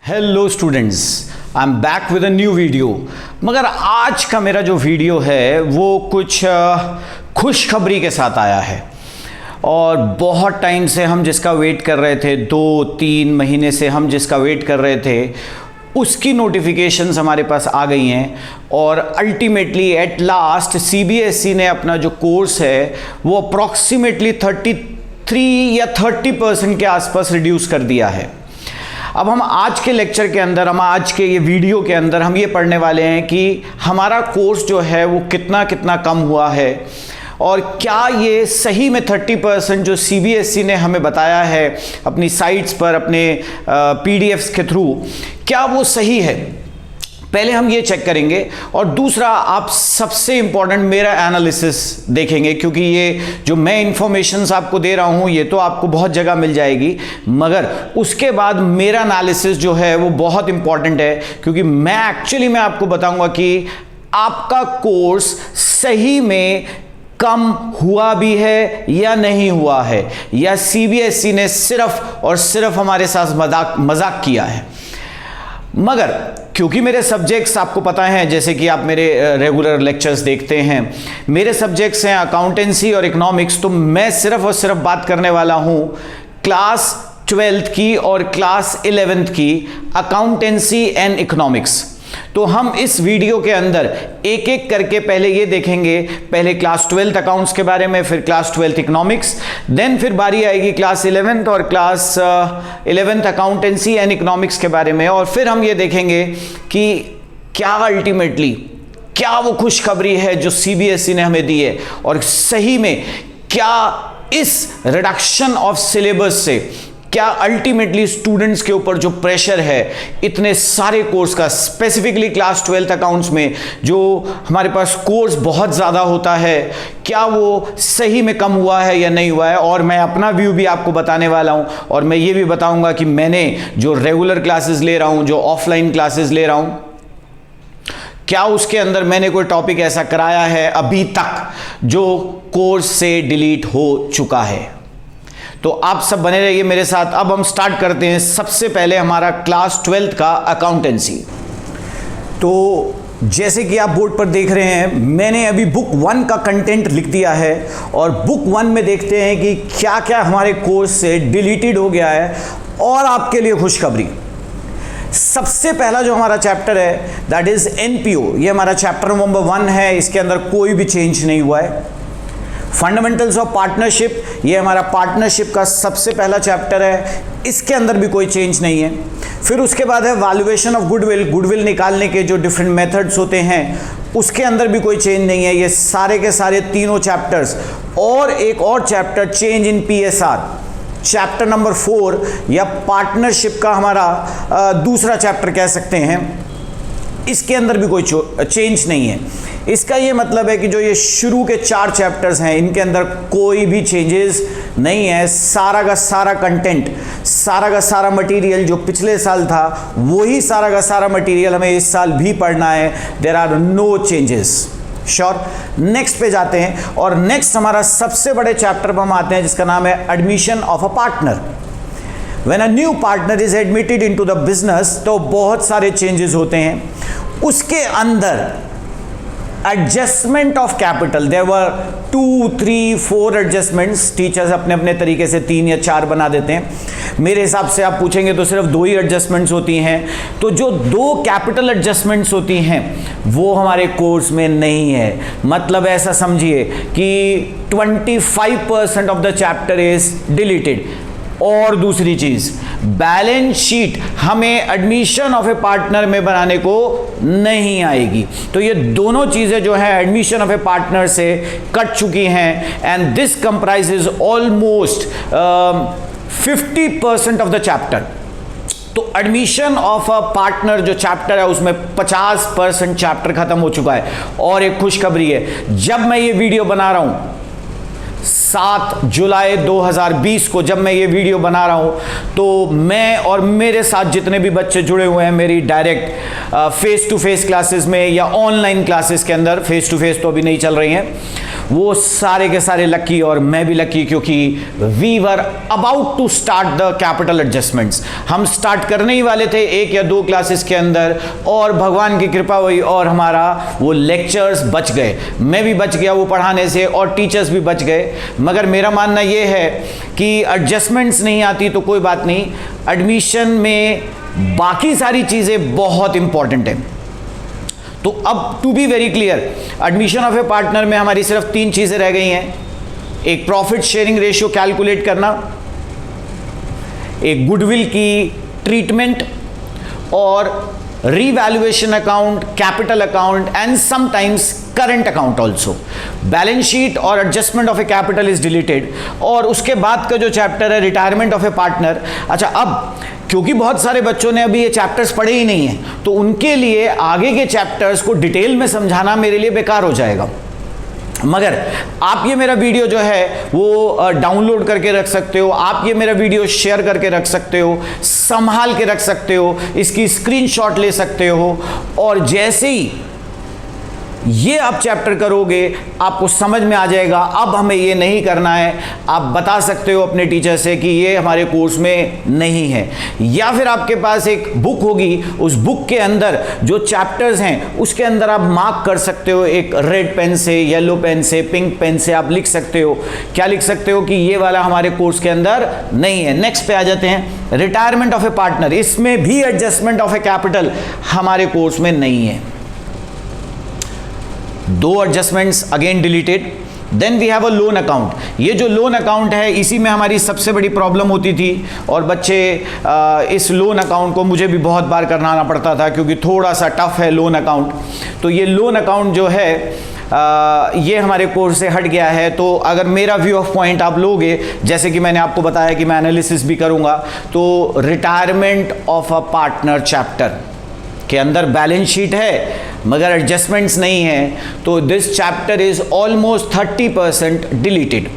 Hello students, I am back with a new video. मगर आज का मेरा जो वीडियो है वो कुछ खुशखबरी के साथ आया है और बहुत टाइम से हम जिसका वेट कर रहे थे, 2-3 महीने से हम जिसका वेट कर रहे थे, उसकी नोटिफिकेशंस हमारे पास आ गई हैं और अल्टीमेटली एट लास्ट सीबीएसई ने अपना जो कोर्स है वो अप्रॉक्सीमेटली 33 या 30% के आसपास रिड्यूस कर दिया है। अब हम आज के लेक्चर के अंदर, हम आज के ये वीडियो के अंदर हम ये पढ़ने वाले हैं कि हमारा कोर्स जो है वो कितना कितना कम हुआ है और क्या ये सही में 30% जो सीबीएसई ने हमें बताया है अपनी साइट्स पर, अपने पीडीएफ्स के थ्रू, क्या वो सही है। पहले हम ये चेक करेंगे और दूसरा आप सबसे इंपॉर्टेंट मेरा एनालिसिस देखेंगे, क्योंकि ये जो मैं इंफॉर्मेशंस आपको दे रहा हूँ ये तो आपको बहुत जगह मिल जाएगी, मगर उसके बाद मेरा एनालिसिस जो है वो बहुत इंपॉर्टेंट है, क्योंकि मैं आपको बताऊंगा कि आपका कोर्स सही में कम हुआ भी है या नहीं हुआ है, या सीबीएसई ने सिर्फ और सिर्फ हमारे साथ मजाक किया है। मगर क्योंकि मेरे सब्जेक्ट्स आपको पता है, जैसे कि आप मेरे रेगुलर लेक्चर्स देखते हैं, मेरे सब्जेक्ट्स हैं अकाउंटेंसी और इकोनॉमिक्स, तो मैं सिर्फ और सिर्फ बात करने वाला हूं क्लास 12th की और क्लास 11th की अकाउंटेंसी एंड इकोनॉमिक्स। तो हम इस वीडियो के अंदर एक एक करके पहले ये देखेंगे, पहले क्लास 12th अकाउंट्स के बारे में, फिर क्लास 12th इकोनॉमिक्स, देन फिर बारी आएगी क्लास 11th और class 11th accountancy and economics के बारे में, और फिर हम ये देखेंगे कि क्या अल्टीमेटली क्या वो खुशखबरी है जो सीबीएसई ने हमें दी है, और सही में क्या इस रिडक्शन ऑफ सिलेबस से क्या अल्टीमेटली स्टूडेंट्स के ऊपर जो प्रेशर है इतने सारे कोर्स का, स्पेसिफिकली क्लास 12th अकाउंट्स में जो हमारे पास कोर्स बहुत ज़्यादा होता है, क्या वो सही में कम हुआ है या नहीं हुआ है। और मैं अपना व्यू भी आपको बताने वाला हूं, और मैं ये भी बताऊंगा कि मैंने जो रेगुलर क्लासेस ले रहा हूं, जो ऑफलाइन क्लासेस ले रहा हूं, क्या उसके अंदर मैंने कोई टॉपिक ऐसा कराया है अभी तक जो कोर्स से डिलीट हो चुका है। तो आप सब बने रहिए मेरे साथ। अब हम स्टार्ट करते हैं सबसे पहले हमारा क्लास 12th का अकाउंटेंसी। तो जैसे कि आप बोर्ड पर देख रहे हैं, मैंने अभी बुक 1 का कंटेंट लिख दिया है और बुक 1 में देखते हैं कि क्या क्या हमारे कोर्स से डिलीटेड हो गया है। और आपके लिए खुशखबरी, सबसे पहला जो हमारा चैप्टर है दैट इज एनपीओ, ये हमारा चैप्टर नंबर 1 है, इसके अंदर कोई भी चेंज नहीं हुआ है। फंडामेंटल्स ऑफ पार्टनरशिप, ये हमारा पार्टनरशिप का सबसे पहला चैप्टर है, इसके अंदर भी कोई चेंज नहीं है। फिर उसके बाद है वैल्यूएशन ऑफ गुडविल, गुडविल निकालने के जो डिफरेंट मेथड्स होते हैं उसके अंदर भी कोई चेंज नहीं है। ये सारे के सारे तीनों चैप्टर्स, और एक और chapter change in PSR, chapter number 4 या पार्टनरशिप का हमारा दूसरा चैप्टर कह सकते हैं, इसके अंदर भी कोई चेंज नहीं है। इसका ये मतलब है कि जो ये शुरू के 4 चैप्टर्स हैं इनके अंदर कोई भी चेंजेस नहीं है। सारा का सारा कंटेंट, सारा का सारा मटेरियल जो पिछले साल था वही सारा का सारा मटेरियल हमें इस साल भी पढ़ना है। There are no changes. Sure. Next पे जाते हैं और नेक्स्ट हमारा सबसे बड़े चैप्टर पर हम आते हैं जिसका नाम है admission of a partner. When a new partner is admitted into the business, तो बहुत सारे चेंजेस होते हैं। उसके अंदर adjustment of capital, there were 2, 3, 4 adjustments. Teachers अपने अपने तरीके से 3 या 4 बना देते हैं। मेरे हिसाब से आप पूछेंगे तो सिर्फ 2 ही एडजस्टमेंट्स होती हैं। तो जो 2 कैपिटल एडजस्टमेंट्स होती हैं वो हमारे कोर्स में नहीं है। मतलब ऐसा समझिए कि 25% of the chapter is deleted. और दूसरी चीज, बैलेंस शीट हमें एडमिशन ऑफ ए पार्टनर में बनाने को नहीं आएगी। तो ये दोनों चीजें जो है एडमिशन ऑफ ए पार्टनर से कट चुकी हैं, and this comprises almost 50% of the chapter. तो एडमिशन ऑफ अ पार्टनर जो चैप्टर है उसमें 50% चैप्टर खत्म हो चुका है। और एक खुशखबरी है, जब मैं ये वीडियो बना रहा हूं 7 जुलाई 2020 को जब मैं ये वीडियो बना रहा हूँ, तो मैं और मेरे साथ जितने भी बच्चे जुड़े हुए हैं मेरी direct face to face classes में या ऑनलाइन क्लासेस के अंदर, फेस टू फेस तो अभी नहीं चल रही हैं, वो सारे के सारे लकी और मैं भी लकी, क्योंकि we were about to start the capital adjustments. हम स्टार्ट करने ही वाले थे 1 या 2 क्लासेस के अंदर, और भगवान की कृपा हुई और हमारा वो लेक्चर्स बच गए, मैं भी बच गया वो पढ़ाने से और टीचर्स भी बच गए। मगर मेरा मानना ये है कि एडजस्टमेंट्स नहीं आती तो कोई बात नहीं, एडमिशन में बाकी सारी चीज़ें बहुत इंपॉर्टेंट है। तो अब to be very clear, admission of a partner में हमारी सिर्फ 3 चीज़ें रह गई हैं। एक प्रॉफिट शेयरिंग रेशियो कैलकुलेट करना, एक गुडविल की ट्रीटमेंट, और revaluation account, capital account and sometimes current account also. Balance sheet और adjustment of a capital is deleted. और उसके बाद का जो चैप्टर है रिटायरमेंट ऑफ ए पार्टनर। अच्छा, अब क्योंकि बहुत सारे बच्चों ने अभी ये चैप्टर्स पढ़े ही नहीं हैं, तो उनके लिए आगे के चैप्टर्स को डिटेल में समझाना मेरे लिए बेकार हो जाएगा। मगर आप ये मेरा वीडियो जो है वो डाउनलोड करके रख सकते हो, आप ये मेरा वीडियो शेयर करके रख सकते हो, संभाल के रख सकते हो, इसकी स्क्रीनशॉट ले सकते हो, और जैसे ही ये आप चैप्टर करोगे आपको समझ में आ जाएगा अब हमें ये नहीं करना है। आप बता सकते हो अपने टीचर से कि ये हमारे कोर्स में नहीं है, या फिर आपके पास एक बुक होगी, उस बुक के अंदर जो चैप्टर्स हैं उसके अंदर आप मार्क कर सकते हो, एक रेड पेन से, येलो पेन से, पिंक पेन से आप लिख सकते हो। क्या लिख सकते हो कि ये वाला हमारे कोर्स के अंदर नहीं है। नेक्स्ट पे आ जाते हैं, रिटायरमेंट ऑफ ए पार्टनर, इसमें भी एडजस्टमेंट ऑफ ए कैपिटल हमारे कोर्स में नहीं है। 2 adjustments again deleted. Then we have a loan account. ये जो लोन अकाउंट है इसी में हमारी सबसे बड़ी प्रॉब्लम होती थी, और बच्चे इस लोन अकाउंट को मुझे भी बहुत बार करना पड़ता था क्योंकि थोड़ा सा टफ है लोन अकाउंट। तो ये लोन अकाउंट जो है ये हमारे कोर्स से हट गया है। तो अगर मेरा व्यू ऑफ पॉइंट आप लोगे, जैसे कि मैंने आपको बताया कि मैं एनालिसिस भी करूंगा, तो retirement of a partner chapter के अंदर बैलेंस शीट है मगर एडजस्टमेंट्स नहीं है, तो this chapter is almost 30% deleted.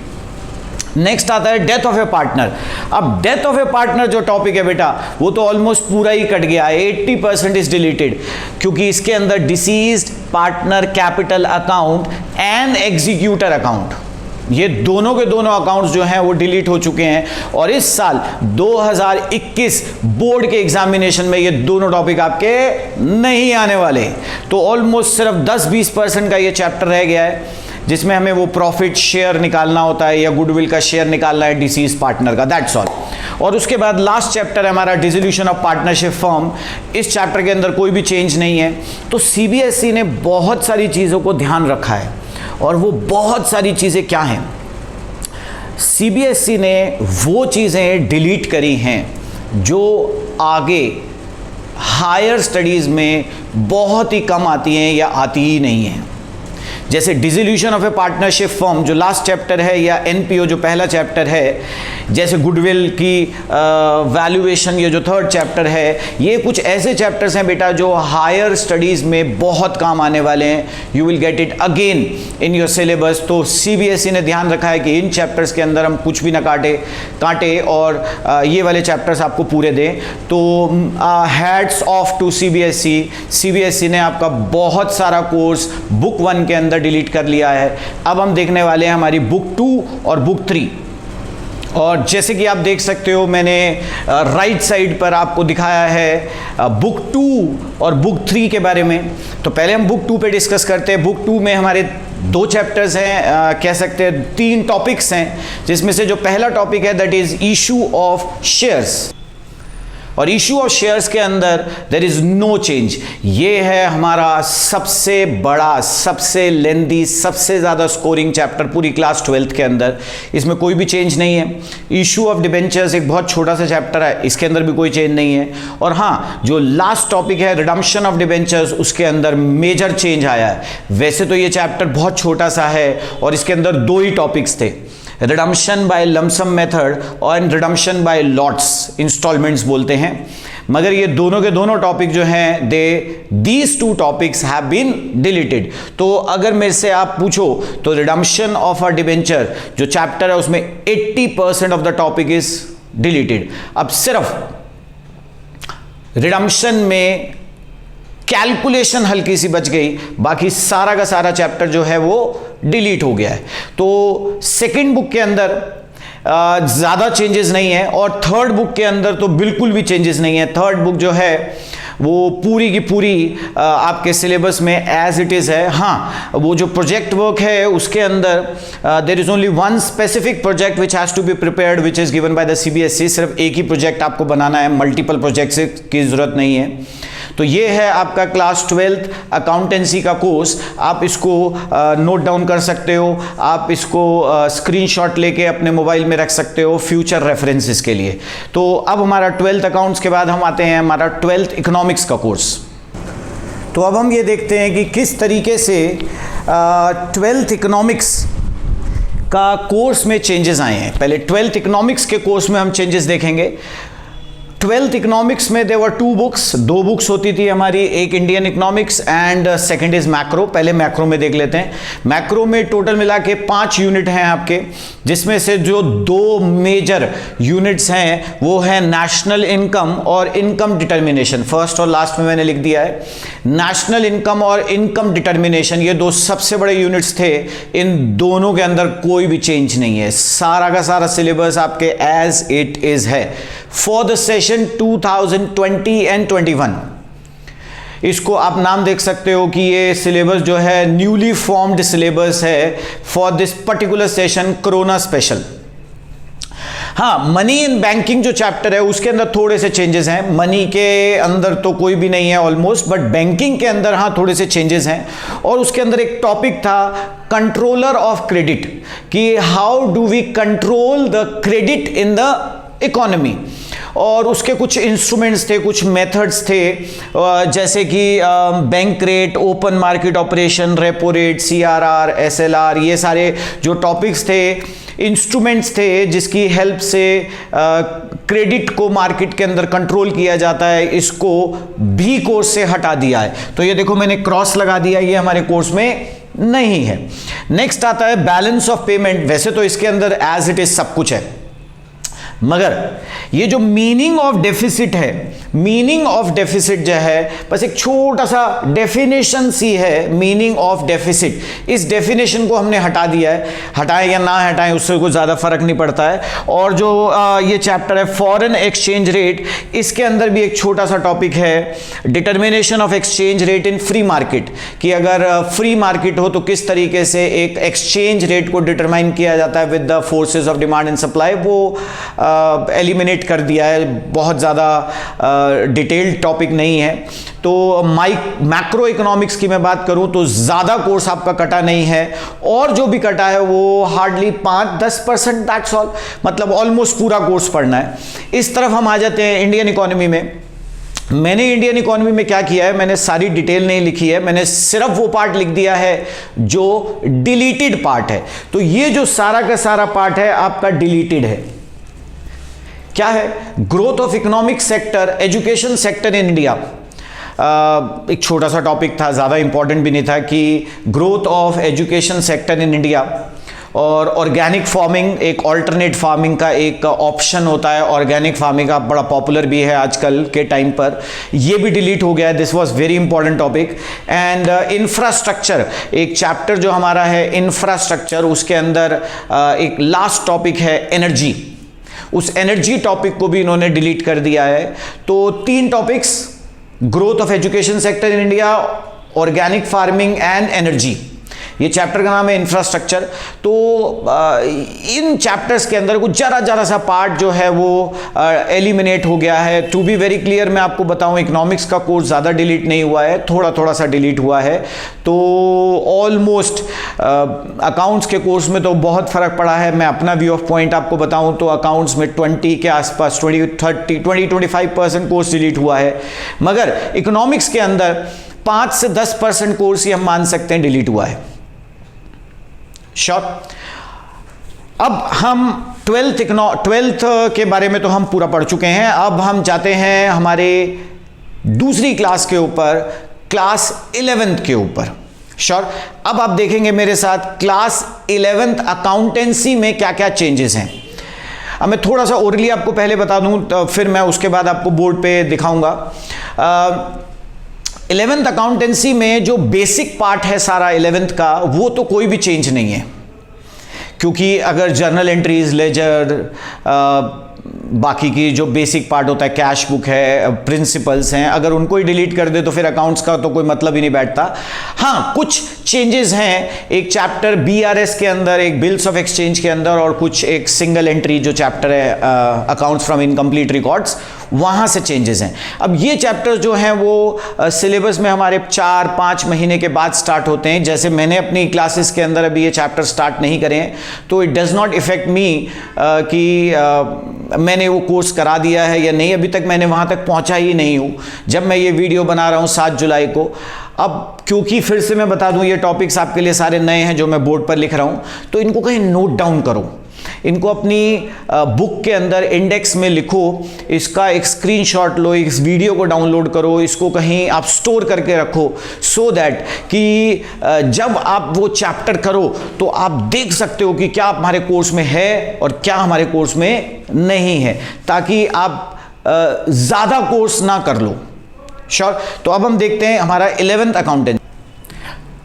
Next आता है डेथ ऑफ ए पार्टनर। अब डेथ ऑफ ए पार्टनर जो टॉपिक है बेटा वो तो ऑलमोस्ट पूरा ही कट गया है, 80% इज डिलीटेड, क्योंकि इसके अंदर deceased partner capital account and executor account, ये दोनों के दोनों अकाउंट्स जो हैं वो डिलीट हो चुके हैं। और इस साल 2021 बोर्ड के एग्जामिनेशन में ये दोनों टॉपिक आपके नहीं आने वाले। तो ऑलमोस्ट सिर्फ 10-20% का ये चैप्टर रह गया है, जिसमें हमें वो प्रॉफिट शेयर निकालना होता है या गुडविल का शेयर निकालना है डिसीज पार्टनर का, दैट्स ऑल। और उसके बाद लास्ट चैप्टर है हमारा डिसोल्यूशन ऑफ पार्टनरशिप फर्म। इस चैप्टर के अंदर कोई भी चेंज नहीं है। तो सीबीएसई ने बहुत सारी चीज़ों को ध्यान रखा है, और वो बहुत सारी चीज़ें क्या हैं, सीबीएसई ने वो चीज़ें डिलीट करी हैं जो आगे हायर स्टडीज़ में बहुत ही कम आती हैं या आती ही नहीं हैं। जैसे dissolution of A partnership firm जो लास्ट चैप्टर है, या एनपीओ जो पहला चैप्टर है, जैसे गुडविल की वैल्यूएशन ये जो 3rd चैप्टर है, ये कुछ ऐसे चैप्टर्स हैं बेटा जो हायर स्टडीज़ में बहुत काम आने वाले हैं। You will get it again in your syllabus. तो सीबीएसई ने ध्यान रखा है कि इन चैप्टर्स के अंदर हम कुछ भी ना काटे और ये वाले चैप्टर्स आपको पूरे दें। तो हैट्स ऑफ टू सीबीएसई ने आपका बहुत सारा कोर्स बुक 1 के अंदर डिलीट कर लिया है। अब हम देखने वाले हैं हमारी बुक 2 और बुक 3। और जैसे कि आप देख सकते हो मैंने राइट साइड पर आपको दिखाया है बुक 2 और बुक 3 के बारे में। तो पहले हम बुक 2 पे डिस्कस करते हैं। बुक 2 में हमारे 2 चैप्टर्स हैं, कह सकते हैं 3 टॉपिक्स हैं, जिसमें से जो पहला टॉपिक है that is issue of shares. और इशू ऑफ शेयर्स के अंदर देयर इज नो चेंज। ये है हमारा सबसे बड़ा, सबसे लेंदी, सबसे ज़्यादा स्कोरिंग चैप्टर पूरी क्लास 12th के अंदर। इसमें कोई भी चेंज नहीं है। इशू ऑफ डिबेंचर्स एक बहुत छोटा सा चैप्टर है, इसके अंदर भी कोई चेंज नहीं है। और हाँ, जो लास्ट टॉपिक है रिडम्पशन ऑफ डिबेंचर्स, उसके अंदर मेजर चेंज आया है। वैसे तो ये चैप्टर बहुत छोटा सा है और इसके अंदर 2 ही टॉपिक्स थे, रिडम्पशन बाय लमसम मेथड और रिडम्पशन बाय लॉट्स, इंस्टॉलमेंट्स बोलते हैं। मगर ये दोनों के दोनों टॉपिक जो हैं these two topics have been deleted. तो अगर मेरे से आप पूछो तो रिडम्पशन ऑफ अ डिबेंचर जो चैप्टर है उसमें 80% of the topic is deleted. अब सिर्फ रिडम्पशन में कैलकुलेशन हल्की सी बच गई, बाकी सारा का सारा चैप्टर जो है वो डिलीट हो गया है। तो सेकंड बुक के अंदर ज़्यादा चेंजेस नहीं है और थर्ड बुक के अंदर तो बिल्कुल भी चेंजेस नहीं है। थर्ड बुक जो है वो पूरी की पूरी आपके सिलेबस में एज इट इज़ है। हाँ, वो जो प्रोजेक्ट वर्क है उसके अंदर there is only one specific project which has to be prepared which is given by the CBSE। सिर्फ एक ही प्रोजेक्ट आपको बनाना है, मल्टीपल प्रोजेक्ट्स की ज़रूरत नहीं है। तो ये है आपका क्लास 12th अकाउंटेंसी का कोर्स। आप इसको नोट डाउन कर सकते हो, आप इसको स्क्रीनशॉट लेके अपने मोबाइल में रख सकते हो फ्यूचर रेफरेंसेस के लिए। तो अब हमारा 12th अकाउंट्स के बाद हम आते हैं हमारा 12th इकोनॉमिक्स का कोर्स। तो अब हम ये देखते हैं कि किस तरीके से 12th इकोनॉमिक्स का कोर्स में चेंजेस आए हैं। पहले 12th इकोनॉमिक्स के कोर्स में हम चेंजेस देखेंगे। 12th इकोनॉमिक्स में देवर 2 बुक्स, 2 बुक्स होती थी हमारी, एक Indian economics and second is macro. पहले मैक्रो में देख लेते हैं। मैक्रो में टोटल मिला के 5 यूनिट हैं आपके, जिसमें से जो 2 मेजर यूनिट्स हैं वो है नेशनल इनकम और इनकम डिटर्मिनेशन। फर्स्ट और लास्ट में मैंने लिख दिया है नेशनल इनकम और इनकम डिटर्मिनेशन, ये 2 सबसे बड़े यूनिट्स थे। इन दोनों के अंदर कोई भी चेंज नहीं है, सारा का सारा सिलेबस आपके एज इट इज है फॉर द सेशन 2020 एंड 21। इसको आप नाम देख सकते हो कि ये सिलेबस जो है न्यूली फॉर्म्ड सिलेबस है for this particular session corona special. हाँ, मनी इन बैंकिंग जो चैप्टर है उसके अंदर थोड़े से चेंजेस हैं। मनी के अंदर तो कोई भी नहीं है ऑलमोस्ट, बट बैंकिंग के अंदर हाँ थोड़े से चेंजेस हैं। और उसके अंदर एक टॉपिक था कंट्रोलर ऑफ क्रेडिट, कि how do we control the credit in the economy. और उसके कुछ इंस्ट्रूमेंट्स थे, कुछ मेथड्स थे, जैसे कि bank rate, open market operation, repo rate, CRR, SLR, ये सारे जो टॉपिक्स थे, इंस्ट्रूमेंट्स थे जिसकी हेल्प से क्रेडिट को मार्केट के अंदर कंट्रोल किया जाता है। इसको भी कोर्स से हटा दिया है। तो ये देखो मैंने क्रॉस लगा दिया, ये हमारे कोर्स में नहीं है। नेक्स्ट आता है बैलेंस ऑफ पेमेंट। वैसे तो इसके अंदर एज इट इज सब कुछ है, मगर ये जो मीनिंग ऑफ डेफिसिट है, मीनिंग ऑफ डेफिसिट जो है बस एक छोटा सा डेफिनेशन सी है, मीनिंग ऑफ डेफिसिट। इस डेफिनेशन को हमने हटा दिया है। हटाएं या ना हटाएं उससे कोई ज़्यादा फर्क नहीं पड़ता है। और जो ये चैप्टर है फॉरेन एक्सचेंज रेट, इसके अंदर भी एक छोटा सा टॉपिक है determination of exchange rate in free market, कि अगर फ्री मार्केट हो तो किस तरीके से एक एक्सचेंज रेट को डिटरमाइन किया जाता है with the forces of demand and supply. वो एलिमिनेट कर दिया है, बहुत ज़्यादा डिटेल्ड टॉपिक नहीं है। तो मैक्रो इकोनॉमिक्स की मैं बात करूं तो ज़्यादा कोर्स आपका कटा नहीं है, और जो भी कटा है वो हार्डली 5-10%, दैट्स ऑल। मतलब ऑलमोस्ट पूरा कोर्स पढ़ना है। इस तरफ हम आ जाते हैं इंडियन इकोनॉमी में। मैंने इंडियन इकोनॉमी में क्या किया है, मैंने सारी डिटेल नहीं लिखी है, मैंने सिर्फ वो पार्ट लिख दिया है जो डिलीटेड पार्ट है। तो ये जो सारा का सारा पार्ट है आपका डिलीटेड है। क्या है? Growth of economic sector, education sector in India. एक छोटा सा टॉपिक था, ज़्यादा इंपॉर्टेंट भी नहीं था, कि growth of education sector in India. और ऑर्गेनिक फार्मिंग, एक ऑल्टरनेट फार्मिंग का एक ऑप्शन होता है। ऑर्गेनिक फार्मिंग का बड़ा पॉपुलर भी है आजकल के टाइम पर, ये भी डिलीट हो गया है। This was very important topic. And infrastructure, एक चैप्टर जो हमारा है इंफ्रास्ट्रक्चर, उसके अंदर एक लास्ट टॉपिक है एनर्जी। उस एनर्जी टॉपिक को भी इन्होंने डिलीट कर दिया है। तो 3 topics, growth of education sector in India, organic farming and energy. ये चैप्टर का नाम है इंफ्रास्ट्रक्चर। तो इन चैप्टर्स के अंदर कुछ जरा सा पार्ट जो है वो एलिमिनेट हो गया है। टू बी वेरी क्लियर मैं आपको बताऊं, इकोनॉमिक्स का कोर्स ज़्यादा डिलीट नहीं हुआ है, थोड़ा सा डिलीट हुआ है। तो ऑलमोस्ट अकाउंट्स के कोर्स में तो बहुत फ़र्क पड़ा है। मैं अपना व्यू ऑफ पॉइंट आपको बताऊं तो अकाउंट्स में 20 के आसपास 20-25% कोर्स डिलीट हुआ है, मगर इकोनॉमिक्स के अंदर 5 से 10% कोर्स ही हम मान सकते हैं डिलीट हुआ है। श्योर। अब हम ट्वेल्थ के बारे में तो हम पूरा पढ़ चुके हैं। अब हम जाते हैं हमारे दूसरी क्लास के ऊपर, क्लास 11th के ऊपर। श्योर। अब आप देखेंगे मेरे साथ क्लास 11th अकाउंटेंसी में क्या क्या चेंजेस हैं। अब मैं थोड़ा सा ओरली आपको पहले बता दूं, तो फिर मैं उसके बाद आपको बोर्ड पे दिखाऊंगा। 11th अकाउंटेंसी में जो बेसिक पार्ट है सारा 11th का, वो तो कोई भी चेंज नहीं है, क्योंकि अगर जर्नल एंट्रीज, लेजर, बाकी की जो बेसिक पार्ट होता है, कैश बुक है, प्रिंसिपल्स हैं, अगर उनको ही डिलीट कर दे तो फिर अकाउंट्स का तो कोई मतलब ही नहीं बैठता। हाँ, कुछ चेंजेस हैं एक चैप्टर BRS के अंदर, एक बिल्स ऑफ एक्सचेंज के अंदर, और कुछ एक सिंगल एंट्री जो चैप्टर है अकाउंट्स फ्रॉम इनकम्प्लीट रिकॉर्ड्स, वहाँ से चेंजेस हैं। अब ये चैप्टर जो हैं वो सिलेबस में हमारे 4-5 महीने के बाद स्टार्ट होते हैं। जैसे मैंने अपनी क्लासेस के अंदर अभी ये चैप्टर स्टार्ट नहीं करें, तो इट डज़ नॉट इफेक्ट मी कि मैंने वो कोर्स करा दिया है या नहीं, अभी तक मैंने वहाँ तक पहुँचा ही नहीं हूँ जब मैं ये वीडियो बना रहा हूँ 7 जुलाई को। अब क्योंकि फिर से मैं बता दूँ, ये टॉपिक्स आपके लिए सारे नए हैं जो मैं बोर्ड पर लिख रहा हूँ, तो इनको कहीं नोट डाउन करो, इनको अपनी बुक के अंदर इंडेक्स में लिखो, इसका एक स्क्रीनशॉट लो, इस वीडियो को डाउनलोड करो, इसको कहीं आप स्टोर करके रखो, सो दैट कि जब आप वो चैप्टर करो तो आप देख सकते हो कि क्या हमारे कोर्स में है और क्या हमारे कोर्स में नहीं है, ताकि आप ज़्यादा कोर्स ना कर लो। श्योर। तो अब हम देखते हैं हमारा 11th अकाउंटेंसी।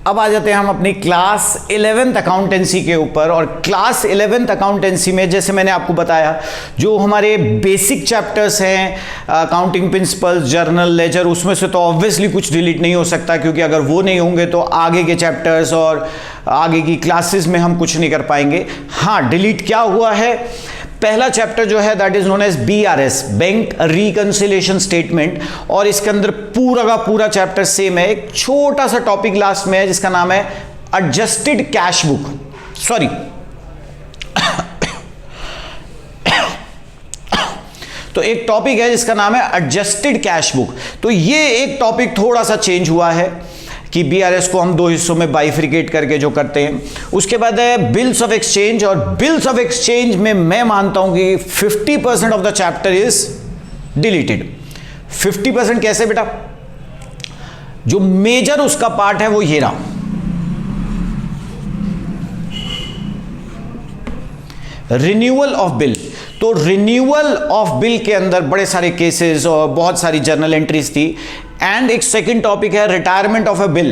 अब आ जाते हैं हम अपनी क्लास 11th अकाउंटेंसी के ऊपर। और क्लास 11th अकाउंटेंसी में जैसे मैंने आपको बताया, जो हमारे बेसिक चैप्टर्स हैं, अकाउंटिंग प्रिंसिपल्स, जर्नल, लेजर, उसमें से तो ऑब्वियसली कुछ डिलीट नहीं हो सकता, क्योंकि अगर वो नहीं होंगे तो आगे के चैप्टर्स और आगे की क्लासेस में हम कुछ नहीं कर पाएंगे। हाँ, डिलीट क्या हुआ है, पहला चैप्टर जो है that is known as BRS, bank reconciliation statement, और इसके अंदर पूरा का पूरा चैप्टर सेम है। एक छोटा सा टॉपिक लास्ट में है जिसका नाम है एडजस्टेड कैश बुक, सॉरी तो एक टॉपिक है जिसका नाम है एडजस्टेड कैश बुक। तो ये एक टॉपिक थोड़ा सा चेंज हुआ है कि BRS को हम 2 हिस्सों में बाइफ्रिकेट करके जो करते हैं। उसके बाद है बिल्स ऑफ एक्सचेंज, और बिल्स ऑफ एक्सचेंज में मैं मानता हूं कि 50% of the chapter is deleted. 50% कैसे बेटा? जो मेजर उसका पार्ट है वो ये रहा, रिन्यूअल ऑफ बिल। तो रिन्यूअल ऑफ बिल के अंदर बड़े सारे केसेस और बहुत सारी जर्नल एंट्रीज थी। एंड एक सेकंड टॉपिक है रिटायरमेंट ऑफ अ बिल।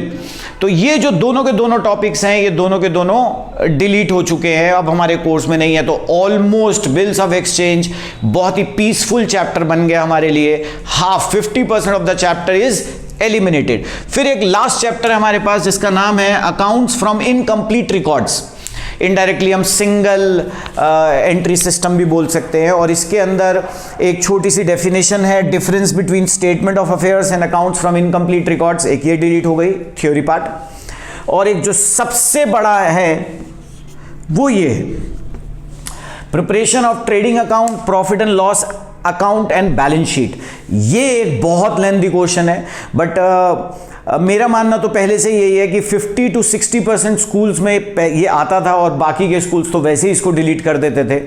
तो ये जो दोनों के दोनों टॉपिक्स हैं, ये दोनों के दोनों डिलीट हो चुके हैं, अब हमारे कोर्स में नहीं है। तो ऑलमोस्ट बिल्स ऑफ एक्सचेंज बहुत ही पीसफुल चैप्टर बन गया हमारे लिए। 50% of the chapter is eliminated. फिर एक लास्ट चैप्टर है हमारे पास जिसका नाम है accounts from incomplete records. Indirectly हम सिंगल एंट्री सिस्टम भी बोल सकते हैं। और इसके अंदर एक छोटी सी डेफिनेशन है, difference between statement of affairs and accounts from incomplete records. एक ये डिलीट हो गई, थ्योरी पार्ट। और एक जो सबसे बड़ा है वो ये preparation of trading account, profit and loss account and balance sheet. ये एक बहुत लेंथी क्वेश्चन है, बट मेरा मानना तो पहले से यही है कि 50 to 60% स्कूल्स में ये आता था, और बाकी के स्कूल्स तो वैसे ही इसको डिलीट कर देते थे,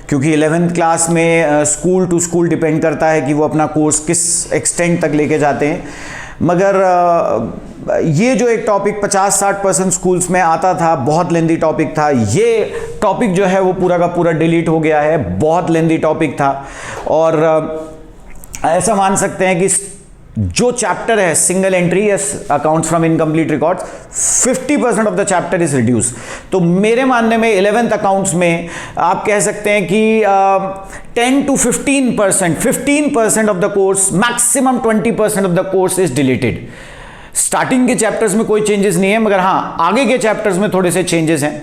क्योंकि 11th क्लास में स्कूल टू स्कूल डिपेंड करता है कि वो अपना कोर्स किस एक्सटेंट तक लेके जाते हैं। मगर ये जो एक टॉपिक 50-60% स्कूल्स में आता था, बहुत लेंथी टॉपिक था। ये टॉपिक जो है वो पूरा का पूरा डिलीट हो गया है, बहुत लेंथी टॉपिक था। और ऐसा मान सकते हैं कि जो चैप्टर है single entry accounts from incomplete records, 50% of the chapter is reduce. तो मेरे मानने में 11th अकाउंट्स में आप कह सकते हैं कि 10 to 15% of the course, maximum 20% of the course is deleted. Starting के चैप्टर्स में कोई चेंजेस नहीं है, मगर हाँ आगे के चैप्टर्स में थोड़े से चेंजेस हैं।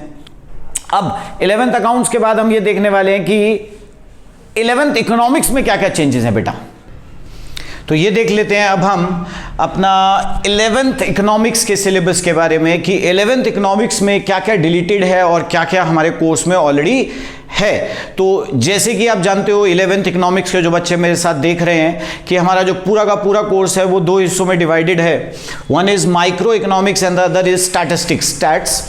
अब 11th अकाउंट्स के बाद हम ये देखने वाले हैं कि 11th इकोनॉमिक्स में क्या क्या चेंजेस हैं बेटा। तो ये देख लेते हैं अब हम अपना 11th इकोनॉमिक्स के सिलेबस के बारे में कि 11th इकोनॉमिक्स में क्या क्या डिलीटेड है और क्या क्या हमारे कोर्स में ऑलरेडी है। तो जैसे कि आप जानते हो 11th इकोनॉमिक्स के जो बच्चे मेरे साथ देख रहे हैं कि हमारा जो पूरा का पूरा कोर्स है वो 2 हिस्सों में डिवाइडेड है। One is micro economics and the other is statistics, stats.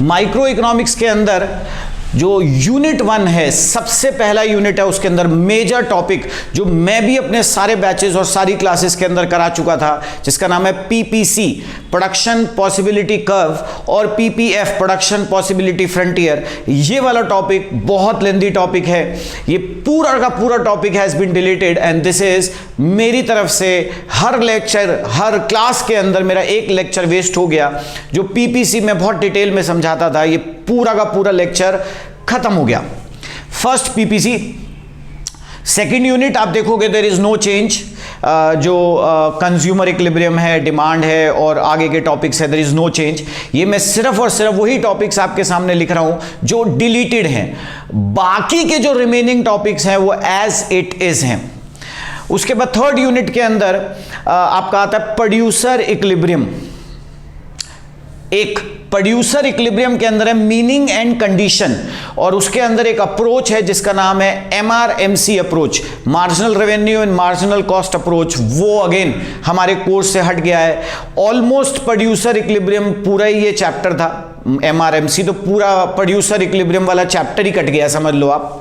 Micro economics के अंदर जो यूनिट 1 है, सबसे पहला यूनिट है, उसके अंदर मेजर टॉपिक जो मैं भी अपने सारे बैचेस और सारी क्लासेस के अंदर करा चुका था, जिसका नाम है पीपीसी प्रोडक्शन पॉसिबिलिटी कर्व और पीपीएफ प्रोडक्शन पॉसिबिलिटी फ्रंटियर। ये वाला टॉपिक बहुत लेंथी टॉपिक है, ये पूरा का पूरा topic has been deleted and this is मेरी तरफ से हर लेक्चर, हर क्लास के अंदर मेरा एक लेक्चर वेस्ट हो गया। जो पीपीसी में बहुत डिटेल में समझाता था, ये पूरा का पूरा लेक्चर खत्म हो गया। First PPC. सेकेंड यूनिट आप देखोगे देयर इज नो चेंज, जो कंज्यूमर इक्विलिब्रियम है, डिमांड है और आगे के टॉपिक्स है, देयर इज नो चेंज। ये मैं सिर्फ और सिर्फ वही टॉपिक्स आपके सामने लिख रहा हूं जो डिलीटेड हैं, बाकी के जो रिमेनिंग टॉपिक्स हैं वो एज इट इज हैं। उसके बाद थर्ड यूनिट के अंदर आपका आता है प्रोड्यूसर इक्विलिब्रियम। एक प्रोड्यूसर इक्विलिब्रियम के अंदर है मीनिंग एंड कंडीशन, और उसके अंदर एक अप्रोच है जिसका नाम है MRMC approach, marginal revenue and marginal cost approach. वो अगेन हमारे कोर्स से हट गया है। ऑलमोस्ट प्रोड्यूसर इक्विलिब्रियम पूरा ही ये चैप्टर था, MRMC तो पूरा प्रोड्यूसर इक्विलिब्रियम वाला चैप्टर ही कट गया, समझ लो आप।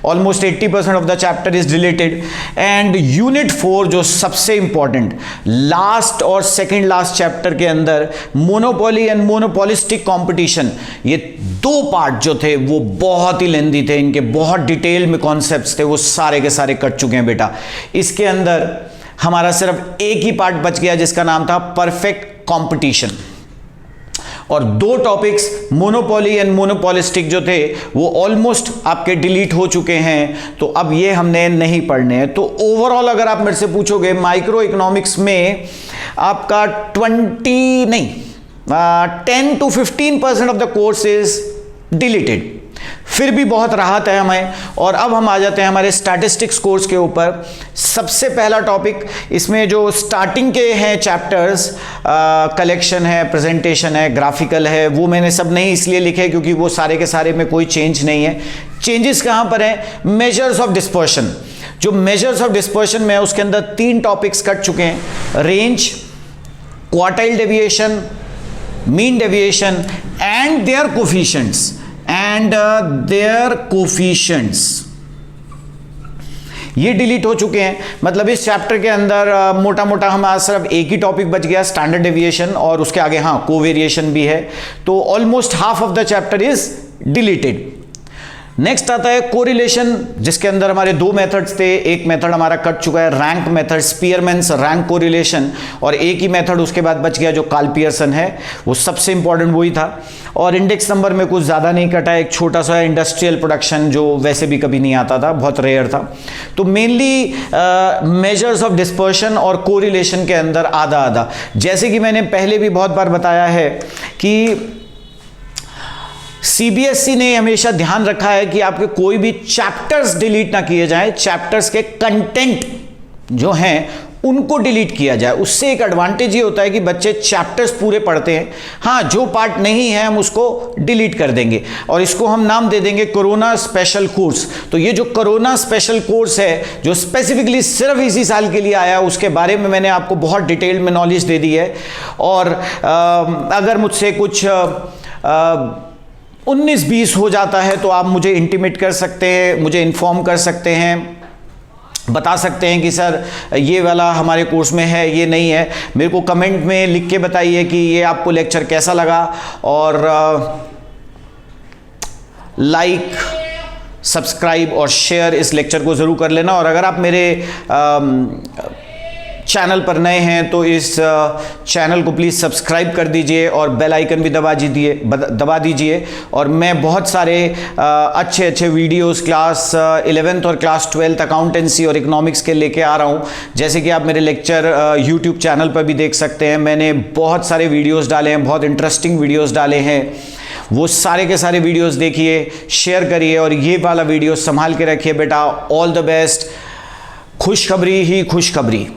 Almost 80% of the chapter is deleted. And unit 4 जो सबसे इंपॉर्टेंट लास्ट और सेकंड लास्ट चैप्टर के अंदर मोनोपोली एंड मोनोपोलिस्टिक कंपटीशन, ये दो पार्ट जो थे वो बहुत ही लेंथी थे, इनके बहुत डिटेल में कॉन्सेप्ट्स थे, वो सारे के सारे कट चुके हैं बेटा। इसके अंदर हमारा सिर्फ एक ही पार्ट बच गया जिसका नाम था परफेक्ट कंपटीशन, और दो टॉपिक्स मोनोपोली एंड मोनोपोलिस्टिक जो थे वो ऑलमोस्ट आपके डिलीट हो चुके हैं, तो अब ये हमने नहीं पढ़ने हैं। तो ओवरऑल अगर आप मेरे से पूछोगे माइक्रो इकोनॉमिक्स में आपका 10 to 15% of the course is deleted, फिर भी बहुत राहत है हमें। और अब हम आ जाते हैं हमारे स्टैटिस्टिक्स कोर्स के ऊपर। सबसे पहला टॉपिक इसमें जो स्टार्टिंग के हैं चैप्टर्स, कलेक्शन है, प्रेजेंटेशन है, ग्राफिकल है, वो मैंने सब नहीं इसलिए लिखे क्योंकि वो सारे के सारे में कोई चेंज नहीं है। चेंजेस कहां पर है? Measures of dispersion. जो मेजर्स ऑफ डिस्पर्शन में है उसके अंदर 3 टॉपिक्स कट चुके हैं, range, quartile deviation, mean deviation and there coefficients ये डिलीट हो चुके हैं। मतलब इस चैप्टर के अंदर मोटा मोटा हमारा सिर्फ एक ही टॉपिक बच गया, स्टैंडर्ड डेविएशन, और उसके आगे हाँ कोवेरिएशन भी है। तो almost half of the chapter is deleted. Next आता है कोरिलेशन, जिसके अंदर हमारे 2 मेथड्स थे। एक मेथड हमारा कट चुका है, रैंक मेथड, स्पीयरमैन्स रैंक कोरिलेशन, और एक ही मेथड उसके बाद बच गया जो कार्ल पियर्सन है, वो सबसे इंपॉर्टेंट वही था। और इंडेक्स नंबर में कुछ ज़्यादा नहीं कटा, एक छोटा सा इंडस्ट्रियल प्रोडक्शन जो वैसे भी कभी नहीं आता था, बहुत रेयर था। तो मेनली मेजर्स ऑफ डिस्पर्शन और कोरिलेशन के अंदर आधा आधा, जैसे कि मैंने पहले भी बहुत बार बताया है कि सीबीएसई ने हमेशा ध्यान रखा है कि आपके कोई भी चैप्टर्स डिलीट ना किए जाएं, चैप्टर्स के कंटेंट जो हैं उनको डिलीट किया जाए। उससे एक एडवांटेज ये होता है कि बच्चे चैप्टर्स पूरे पढ़ते हैं। हाँ, जो पार्ट नहीं है हम उसको डिलीट कर देंगे, और इसको हम नाम दे देंगे कोरोना स्पेशल कोर्स। तो ये जो कोरोना स्पेशल कोर्स है, जो स्पेसिफिकली सिर्फ इसी साल के लिए आया, उसके बारे में मैंने आपको बहुत डिटेल में नॉलेज दे दी है। और अगर मुझसे कुछ 19-20 हो जाता है तो आप मुझे इंटीमेट कर सकते हैं, मुझे इन्फॉर्म कर सकते हैं, बता सकते हैं कि सर ये वाला हमारे कोर्स में है, ये नहीं है। मेरे को कमेंट में लिख के बताइए कि ये आपको लेक्चर कैसा लगा, और लाइक, सब्सक्राइब और शेयर इस लेक्चर को ज़रूर कर लेना। और अगर आप मेरे चैनल पर नए हैं तो इस चैनल को प्लीज़ सब्सक्राइब कर दीजिए और बेल आइकन भी दबा दीजिए। और मैं बहुत सारे अच्छे अच्छे वीडियोस क्लास 11th और क्लास 12th अकाउंटेंसी और इकोनॉमिक्स के लेके आ रहा हूं। जैसे कि आप मेरे लेक्चर यूट्यूब चैनल पर भी देख सकते हैं, मैंने बहुत सारे वीडियोस डाले हैं, बहुत इंटरेस्टिंग वीडियोस डाले हैं। वो सारे के सारे वीडियोस देखिए, शेयर करिए, और ये वाला वीडियो संभाल के रखिए बेटा। All the best. खुशखबरी ही खुशखबरी।